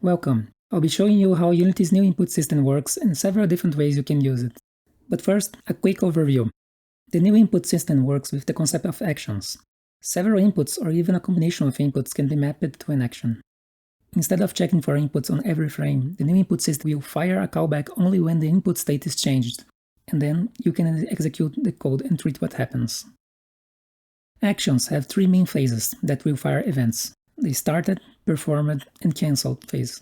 Welcome. I'll be showing you how Unity's new input system works and several different ways you can use it. But first, a quick overview. The new input system works with the concept of actions. Several inputs or even a combination of inputs can be mapped to an action. Instead of checking for inputs on every frame, the new input system will fire a callback only when the input state is changed, and then you can execute the code and treat what happens. Actions have three main phases that will fire events: the started, performed, and canceled phase.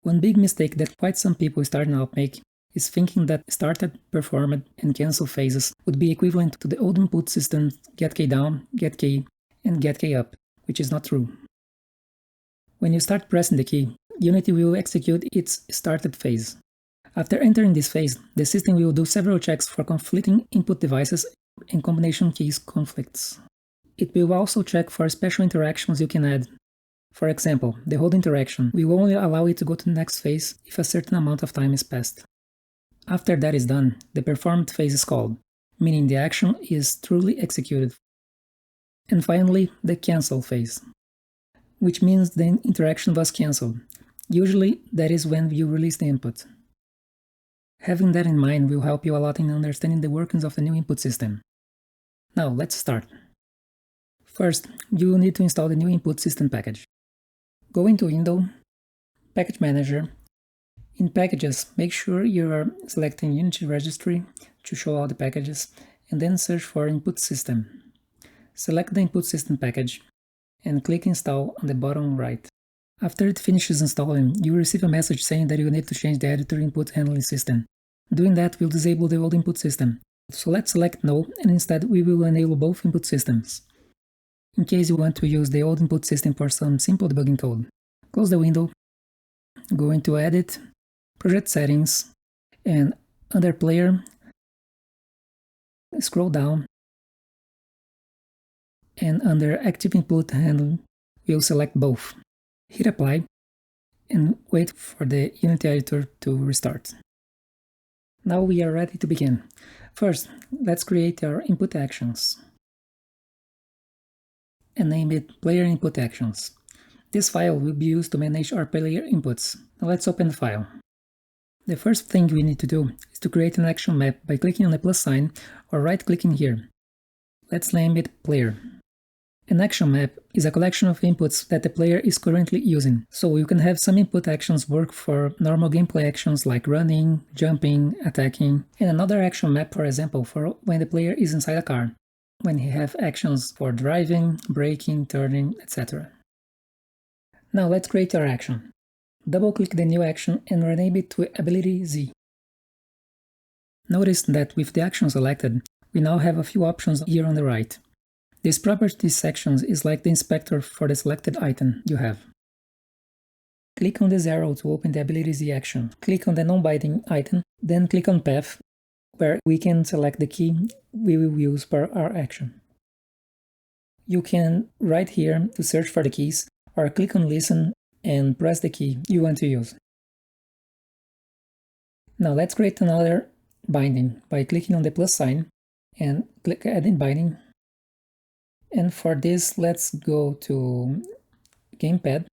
One big mistake that quite some people starting out make is thinking that started, performed, and cancel phases would be equivalent to the old input system get key down, get key, and get key up, which is not true. When you start pressing the key, Unity will execute its started phase. After entering this phase, the system will do several checks for conflicting input devices and combination keys conflicts. It will also check for special interactions you can add. For example, the hold interaction will only allow it to go to the next phase if a certain amount of time is passed. After that is done, the performed phase is called, meaning the action is truly executed. And finally, the cancel phase, which means the interaction was cancelled. Usually, that is when you release the input. Having that in mind will help you a lot in understanding the workings of the new input system. Now, let's start. First, you will need to install the new input system package. Go into Window, Package Manager. In Packages, make sure you are selecting Unity Registry to show all the packages, and then search for Input System. Select the Input System package, and click Install on the bottom right. After it finishes installing, you will receive a message saying that you need to change the editor input handling system. Doing that will disable the old input system. So let's select No, and instead we will enable both input systems. In case you want to use the old input system for some simple debugging code, close the window, go into Edit, Project Settings, and under Player, scroll down, and under Active Input Handling, we'll select both. Hit Apply, and wait for the Unity editor to restart. Now we are ready to begin. First, let's create our input actions and name it PlayerInput Actions. This file will be used to manage our player inputs. Now let's open the file. The first thing we need to do is to create an action map by clicking on the plus sign or right-clicking here. Let's name it Player. An action map is a collection of inputs that the player is currently using, so you can have some input actions work for normal gameplay actions like running, jumping, attacking, and another action map, for example, for when the player is inside a car, when he have actions for driving, braking, turning, etc. Now let's create our action. Double-click the new action and rename it to Ability Z. Notice that with the action selected, we now have a few options here on the right. This Properties section is like the inspector for the selected item you have. Click on this arrow to open the Ability Z action. Click on the non-binding item, then click on Path, where we can select the key we will use for our action. You can right here to search for the keys, or click on Listen and press the key you want to use. Now let's create another binding by clicking on the plus sign and click Add Binding. And for this, let's go to Gamepad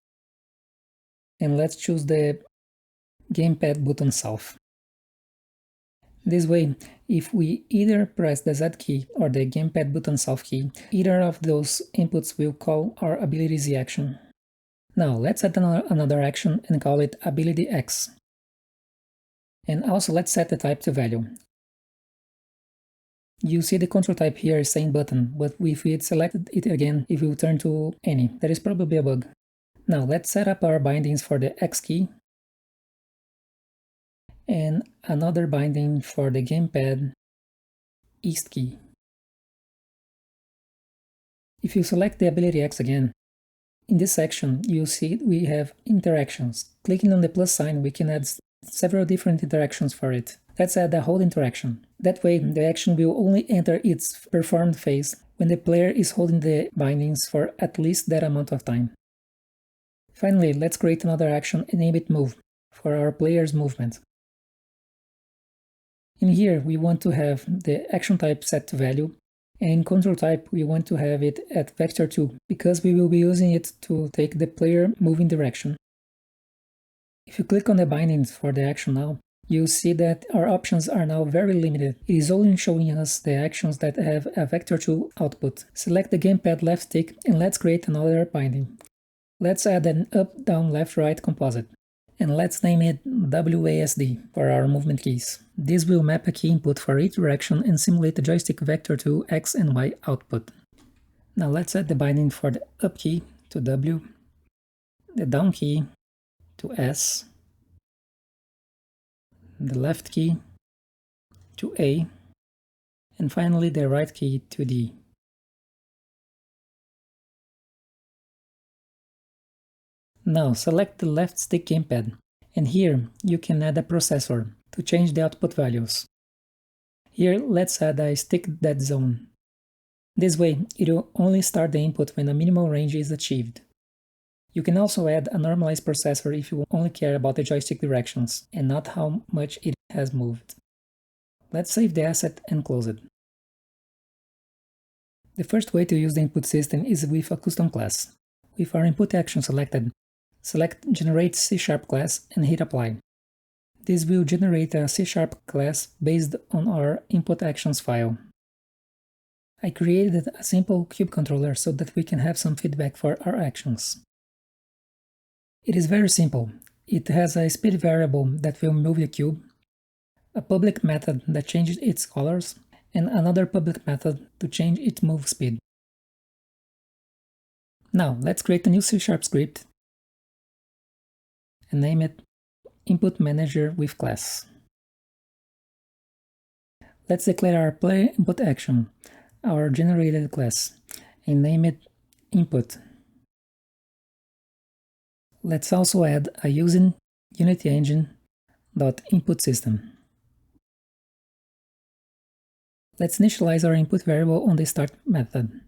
and let's choose the Gamepad button South. This way, if we either press the Z key or the Gamepad button South key, either of those inputs will call our Ability Z action. Now let's add another action and call it Ability X. And also let's set the type to value. You see the control type here is saying button, but if we had selected it again, it will turn to any. That is probably a bug. Now let's set up our bindings for the X key and another binding for the Gamepad East key. If you select the Ability X again, in this section you'll see we have interactions. Clicking on the plus sign, we can add several different interactions for it. Let's add a hold interaction. That way, the action will only enter its performed phase when the player is holding the bindings for at least that amount of time. Finally, let's create another action and name it Move for our player's movement. In here, we want to have the action type set to value, and in control type, we want to have it at vector2 because we will be using it to take the player moving direction. If you click on the bindings for the action now, you'll see that our options are now very limited. It is only showing us the actions that have a vector2 output. Select the gamepad left stick and let's create another binding. Let's add an up, down, left, right composite. And let's name it WASD for our movement keys. This will map a key input for each direction and simulate the joystick vector2 X and Y output. Now let's add the binding for the up key to W, the down key to S, the left key to A, and finally the right key to D. Now select the left stick gamepad, and here you can add a processor to change the output values. Here let's add a stick dead zone. This way it will only start the input when a minimal range is achieved. You can also add a normalized processor if you only care about the joystick directions and not how much it has moved. Let's save the asset and close it. The first way to use the input system is with a custom class. With our input action selected, select Generate C# class and hit Apply. This will generate a C# class based on our input actions file. I created a simple cube controller so that we can have some feedback for our actions. It is very simple. It has a speed variable that will move the cube, a public method that changes its colors, and another public method to change its move speed. Now let's create a new C# script and name it Input Manager with class. Let's declare our PlayerInput action, our generated class, and name it Input. Let's also add a using Unity Engine.input system. Let's initialize our input variable on the start method,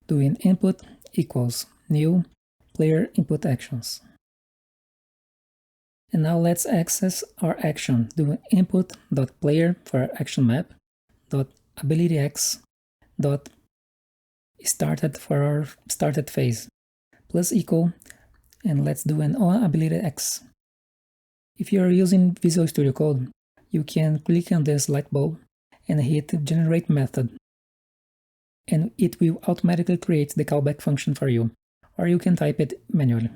doing input equals new player input actions. And now let's access our action, doing input.player for our action map, .abilityX.started for our started phase, plus equal, and let's do an onAbilityX. If you are using Visual Studio Code, you can click on this light bulb and hit Generate Method, and it will automatically create the callback function for you, or you can type it manually.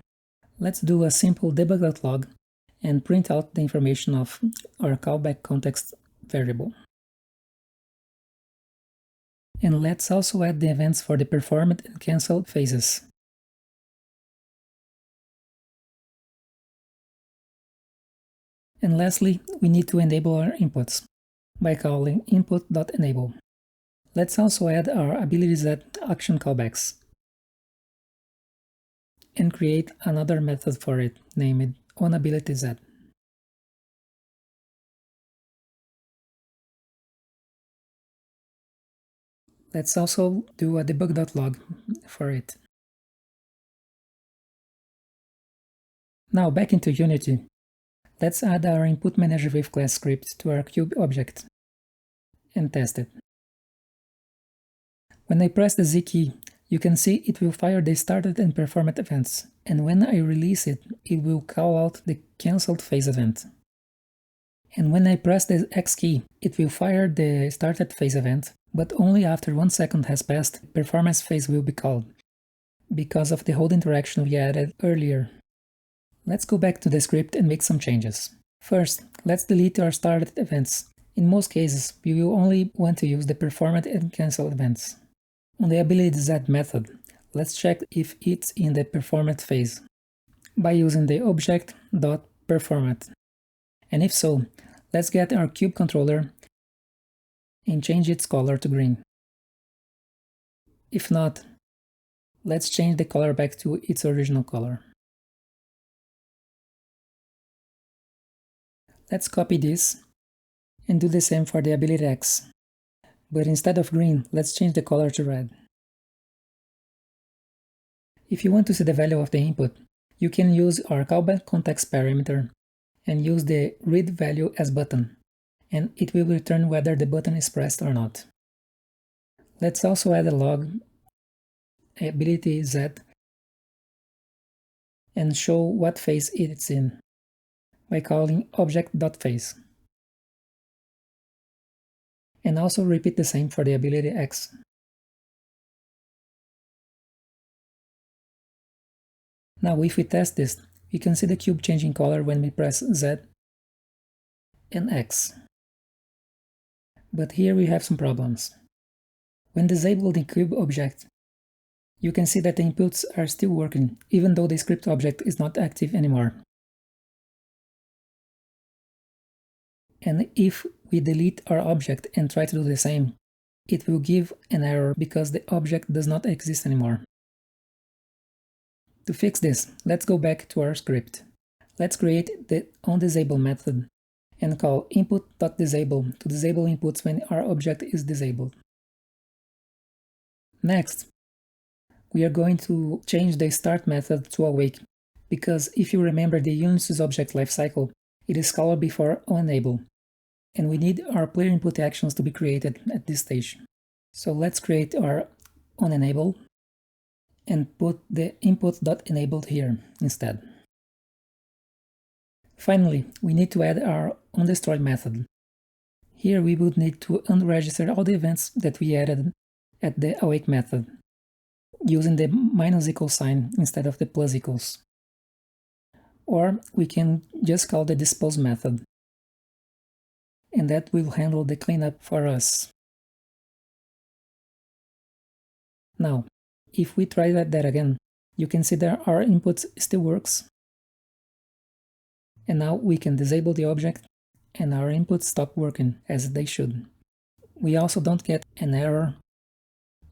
Let's do a simple debug.log and print out the information of our callback context variable. And let's also add the events for the performed and cancelled phases. And lastly, we need to enable our inputs by calling input.enable. Let's also add our AbilityZ action callbacks and create another method for it, named onAbilityZ. Let's also do a debug.log for it. Now back into Unity. Let's add our input manager with class script to our cube object and test it. When I press the Z key, you can see it will fire the started and performed events, and when I release it, it will call out the cancelled phase event. And when I press the X key, it will fire the started phase event, but only after 1 second has passed, the performance phase will be called, because of the hold interaction we added earlier. Let's go back to the script and make some changes. First, let's delete our started events. In most cases, we will only want to use the performed and cancelled events. On the AbilityZ method, let's check if it's in the performed phase by using the object.performed. And if so, let's get our cube controller and change its color to green. If not, let's change the color back to its original color. Let's copy this and do the same for the AbilityX. But instead of green, let's change the color to red. If you want to see the value of the input, you can use our callback context parameter and use the read value as button, and it will return whether the button is pressed or not. Let's also add a log AbilityZ and show what phase it's in. by calling object.face. And also repeat the same for the ability X. Now if we test this, we can see the cube changing color when we press Z and X. But here we have some problems. When disabled the cube object, you can see that the inputs are still working, even though the script object is not active anymore. And if we delete our object and try to do the same, it will give an error because the object does not exist anymore. To fix this, let's go back to our script. Let's create the onDisable method and call input.disable to disable inputs when our object is disabled. Next, we are going to change the start method to awake, because if you remember the Unisys object lifecycle, it is called before onEnable, and we need our player input actions to be created at this stage. So let's create our onEnable and put the input.enabled here instead. Finally, we need to add our onDestroy method. Here we would need to unregister all the events that we added at the awake method, using the -= sign instead of the +=. Or we can just call the dispose method, and that will handle the cleanup for us. Now, if we try that again, you can see that our input still works. And now we can disable the object and our inputs stop working as they should. We also don't get an error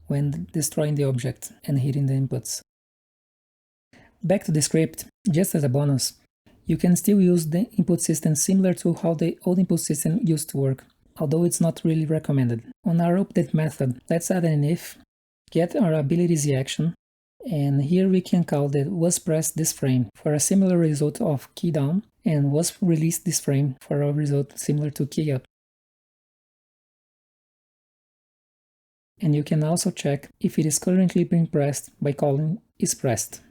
when destroying the object and hitting the inputs. Back to the script, just as a bonus, you can still use the input system similar to how the old input system used to work, although it's not really recommended. On our update method, let's add an if, get our ability Z action, and here we can call the was pressed this frame for a similar result of key down, and was released this frame for a result similar to key up. And you can also check if it is currently being pressed by calling isPressed.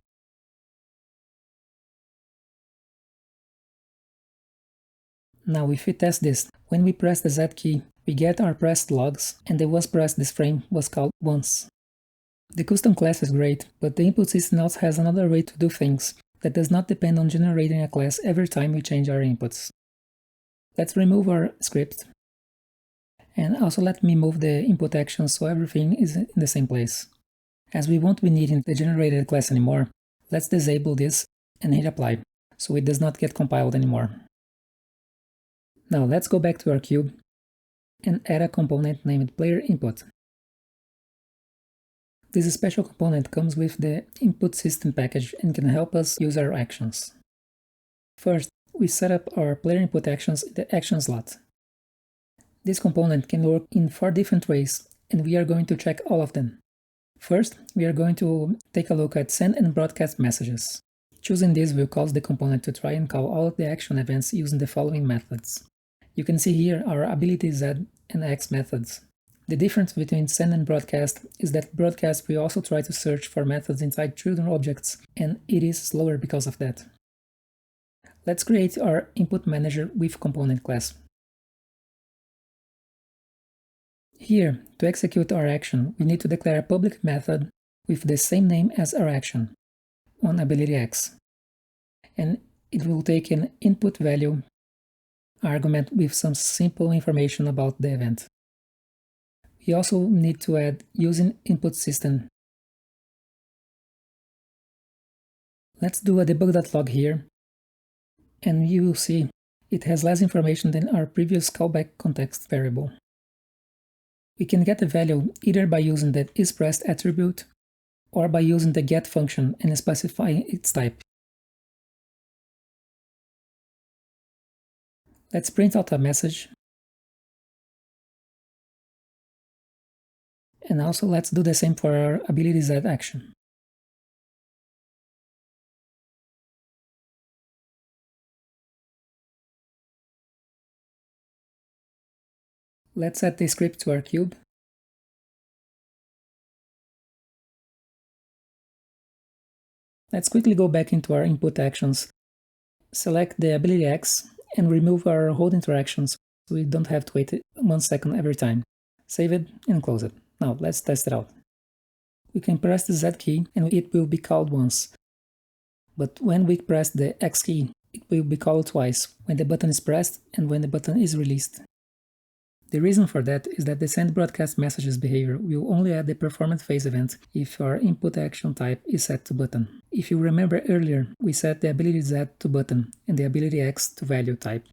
Now if we test this, when we press the Z key, we get our pressed logs, and the was pressed this frame was called once. The custom class is great, but the input system also has another way to do things that does not depend on generating a class every time we change our inputs. Let's remove our script. And also let me move the input actions so everything is in the same place. As we won't be needing the generated class anymore, let's disable this and hit apply, so it does not get compiled anymore. Now let's go back to our cube and add a component named PlayerInput. This special component comes with the input system package and can help us use our actions. First, we set up our PlayerInput actions in the action slot. This component can work in 4 different ways, and we are going to check all of them. First, we are going to take a look at send and broadcast messages. Choosing this will cause the component to try and call all of the action events using the following methods. You can see here our ability Z and X methods. The difference between send and broadcast is that broadcast will also try to search for methods inside children objects, and it is slower because of that. Let's create our input manager with component class. Here, to execute our action, we need to declare a public method with the same name as our action, onAbilityX, and it will take an input value argument with some simple information about the event. We also need to add using input system. Let's do a debug.log here, and you will see it has less information than our previous callback context variable. We can get the value either by using the isPressed attribute or by using the get function and specifying its type. Let's print out a message. And also let's do the same for our ability Z action. Let's add the script to our cube. Let's quickly go back into our input actions select the ability X and remove our hold interactions so we don't have to wait 1 second every time. Save it and close it. Now let's test it out. We can press the Z key and it will be called once. But when we press the X key, it will be called twice, when the button is pressed and when the button is released. The reason for that is that the send broadcast messages behavior will only add the performance phase event if our input action type is set to button. If you remember earlier, we set the ability Z to button and the ability X to value type.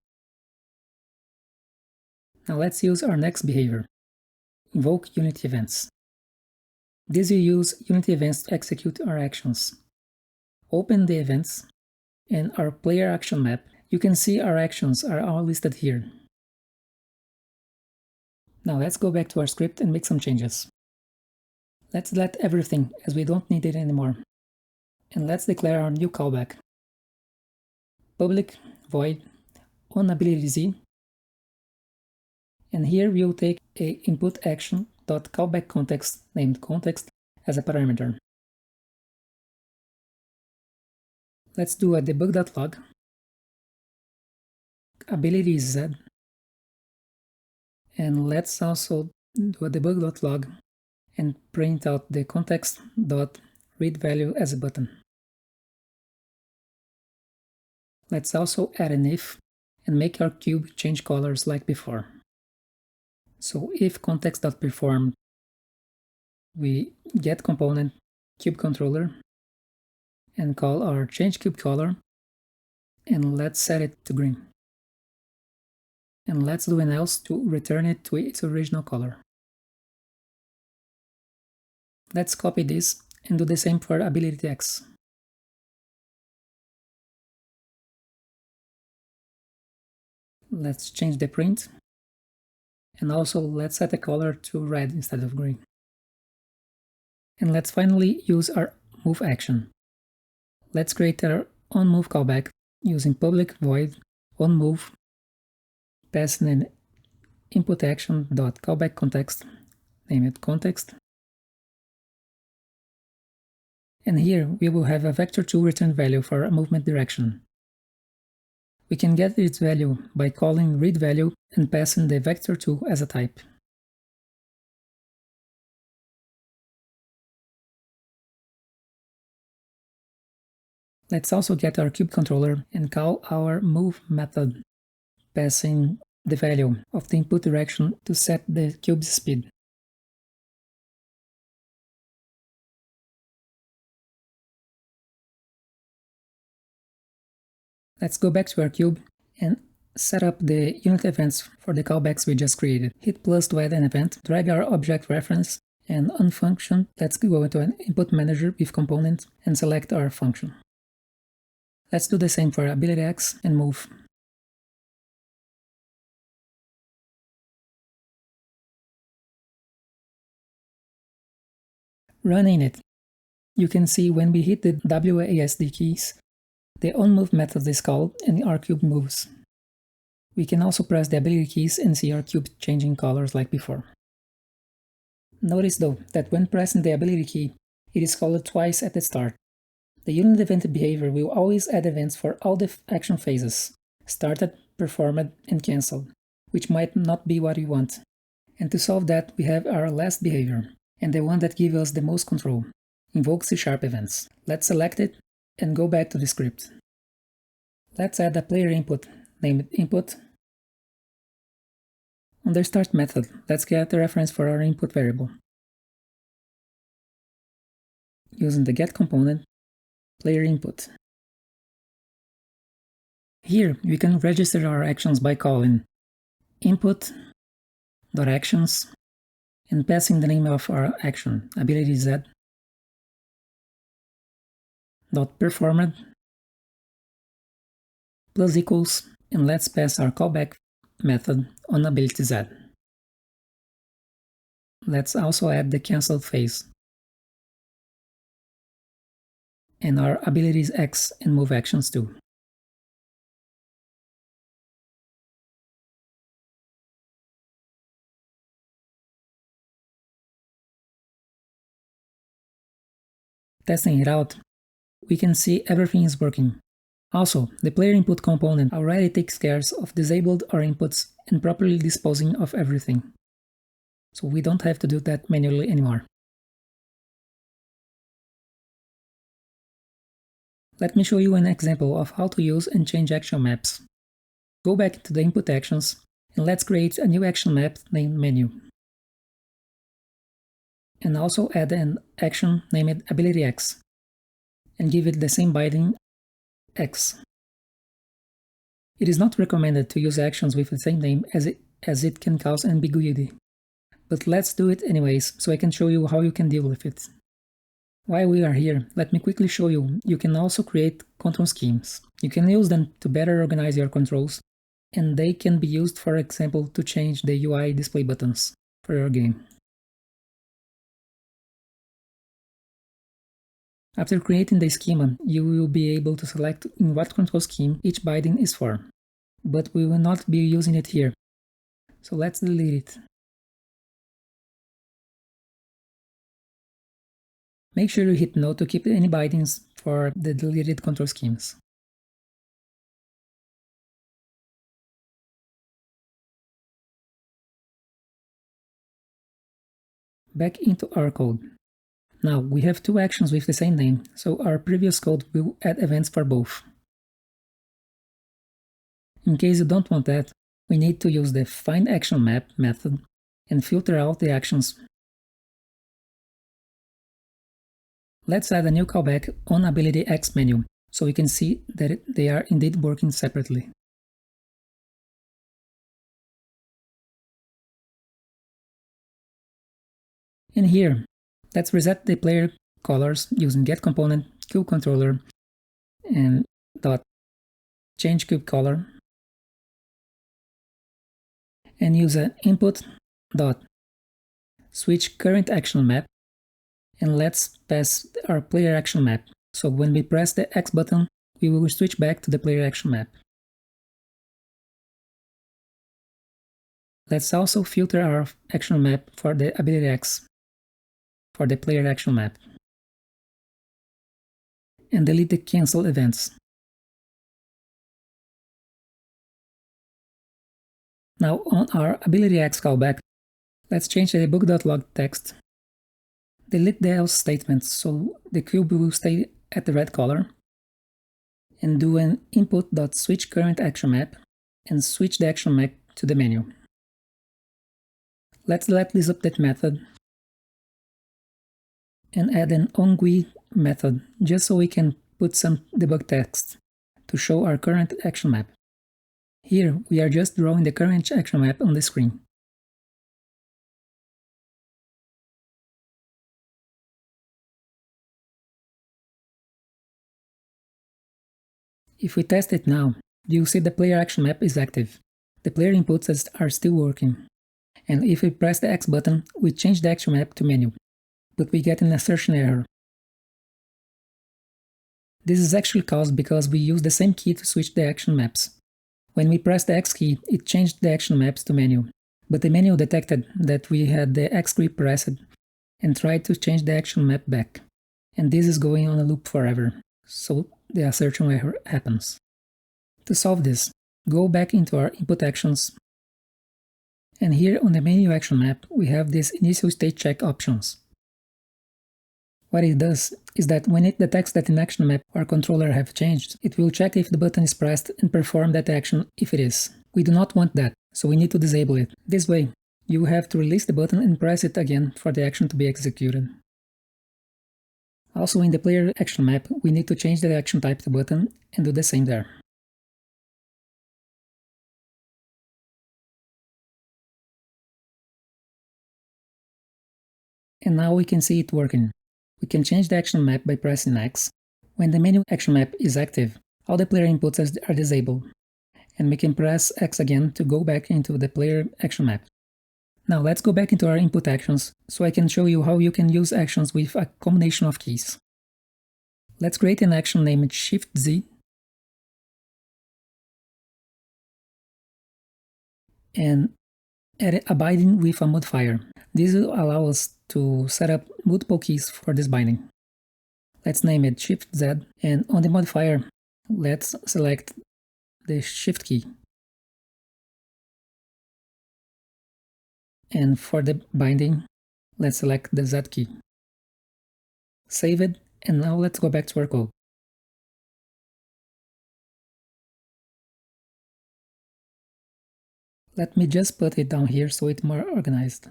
Now let's use our next behavior, invoke unity events. This will use unity events to execute our actions. Open the events and our player action map. You can see our actions are all listed here. Now let's go back to our script and make some changes. Let's delete everything as we don't need it anymore. And let's declare our new callback. Public void onAbilityZ. And here we'll take a input action.callbackContext named context as a parameter. Let's do a debug.log ability Z. And let's also do a debug.log and print out the context.readValue as a button. Let's also add an if and make our cube change colors like before. So if context.perform, we get component cube controller and call our change cube color, and let's set it to green. And let's do an else to return it to its original color. Let's copy this and do the same for ability X. Let's change the print, and also let's set the color to red instead of green. And let's finally use our move action. Let's create our onMove callback using public void onMove, passing an input action.callbackContext, name it context. And here we will have a vector2 return value for a movement direction. We can get its value by calling readValue and passing the vector2 as a type. Let's also get our cube controller and call our move method, passing the value of the input direction to set the cube's speed. Let's go back to our cube and set up the unit events for the callbacks we just created. Hit plus to add an event, drag our object reference, and on function, let's go into an input manager with component and select our function. Let's do the same for ability X and move. Running it, you can see when we hit the WASD keys, the onMove method is called and our cube moves. We can also press the ability keys and see our cube changing colors like before. Notice though that when pressing the ability key, it is called twice at the start. The unit event behavior will always add events for all the action phases, started, performed, and cancelled, which might not be what we want. And to solve that, we have our last behavior, and the one that gives us the most control, Invoke C# events. Let's select it and go back to the script. Let's add a player input named input. On the start method, let's get the reference for our input variable. Using the get component, player input. Here we can register our actions by calling input.actions and passing the name of our action, ability Z, .performed plus equals, and let's pass our callback method on ability Z. Let's also add the cancelled phase and our abilities X and move actions too. Testing it out, we can see everything is working. Also, the player input component already takes care of disabled our inputs and properly disposing of everything. So we don't have to do that manually anymore. Let me show you an example of how to use and change action maps. Go back to the input actions and let's create a new action map named menu. And also add an action named ability X and give it the same binding X. It is not recommended to use actions with the same name as it can cause ambiguity. But let's do it anyways, so I can show you how you can deal with it. While we are here, let me quickly show you can also create control schemes. You can use them to better organize your controls, and they can be used, for example, to change the UI display buttons for your game. After creating the schema, you will be able to select in what control scheme each binding is for. But we will not be using it here. So let's delete it. Make sure you hit no to keep any bindings for the deleted control schemes. Back into our code. Now we have two actions with the same name, so our previous code will add events for both. In case you don't want that, we need to use the findActionMap method and filter out the actions. Let's add a new callback on Ability X menu, so we can see that they are indeed working separately. And here, let's reset the player colors using getComponent, cubeController, and .changeCubeColor, and use an input.switchCurrentActionMap, and let's pass our player action map. So when we press the X button, we will switch back to the player action map. Let's also filter our action map for the ability X for the player action map. And delete the cancel events. Now on our ability X callback, let's change the debug.log text. Delete the else statements so the cube will stay at the red color. And do an input.switchCurrentActionMap and switch the action map to the menu. Let's let this update method and add an onGUI method just so we can put some debug text to show our current action map. Here we are just drawing the current action map on the screen. If we test it now, you'll see the player action map is active. The player inputs are still working. And if we press the X button, we change the action map to menu, but we get an assertion error. This is actually caused because we use the same key to switch the action maps. When we press the X key, it changed the action maps to menu, but the menu detected that we had the X key pressed and tried to change the action map back. And this is going on a loop forever, so the assertion error happens. To solve this, go back into our input actions, and here on the menu action map, we have these initial state check options. What it does is that when it detects that an action map or controller have changed, it will check if the button is pressed and perform that action if it is. We do not want that, so we need to disable it. This way, you have to release the button and press it again for the action to be executed. Also in the player action map, we need to change the action type to button and do the same there. And now we can see it working. We can change the action map by pressing X. When the menu action map is active, all the player inputs are disabled. And we can press X again to go back into the player action map. Now let's go back into our input actions so I can show you how you can use actions with a combination of keys. Let's create an action named Shift-Z and add a binding with a modifier. This will allow us to set up multiple keys for this binding. Let's name it Shift-Z, and on the modifier, let's select the Shift key. And for the binding, let's select the Z key. Save it, and now let's go back to our code. Let me just put it down here so it's more organized.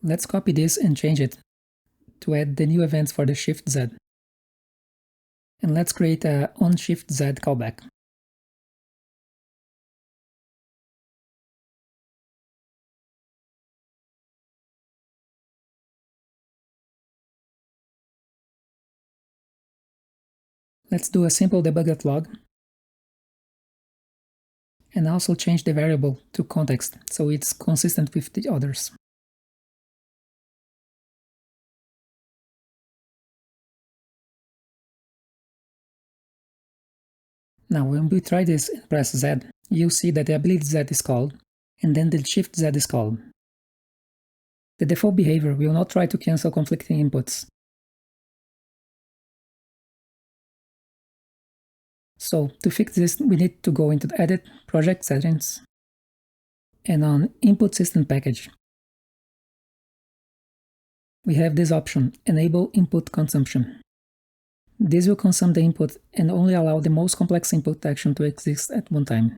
Let's copy this and change it to add the new events for the Shift Z. And let's create a onShiftZ callback. Let's do a simple debug.log and also change the variable to context so it's consistent with the others. Now when we try this and press Z, you'll see that the ability Z is called, and then the Shift Z is called. The default behavior will not try to cancel conflicting inputs. So to fix this, we need to go into Edit, Project Settings, and on Input System Package, we have this option, Enable Input Consumption. This will consume the input and only allow the most complex input action to exist at one time.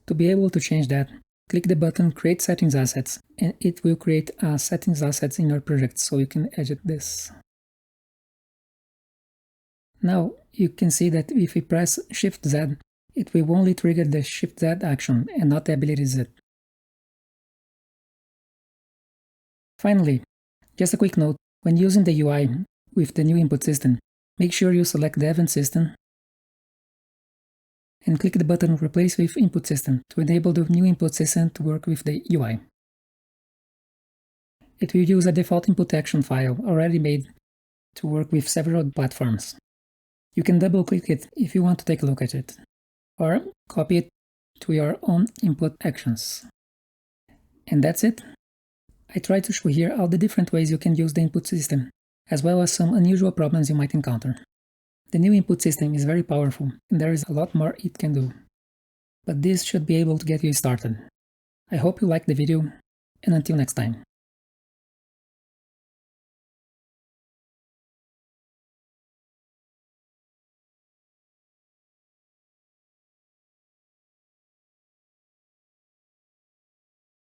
To be able to change that, click the button Create Settings Assets, and it will create a settings assets in your project so you can edit this. Now you can see that if we press Shift Z, it will only trigger the Shift Z action and not the ability Z. Finally, just a quick note, when using the UI with the new input system, make sure you select the event system and click the button Replace with Input System to enable the new input system to work with the UI. It will use a default input action file already made to work with several platforms. You can double-click it if you want to take a look at it, or copy it to your own input actions. And that's it. I tried to show here all the different ways you can use the input system, as well as some unusual problems you might encounter. The new input system is very powerful, and there is a lot more it can do. But this should be able to get you started. I hope you liked the video, and until next time.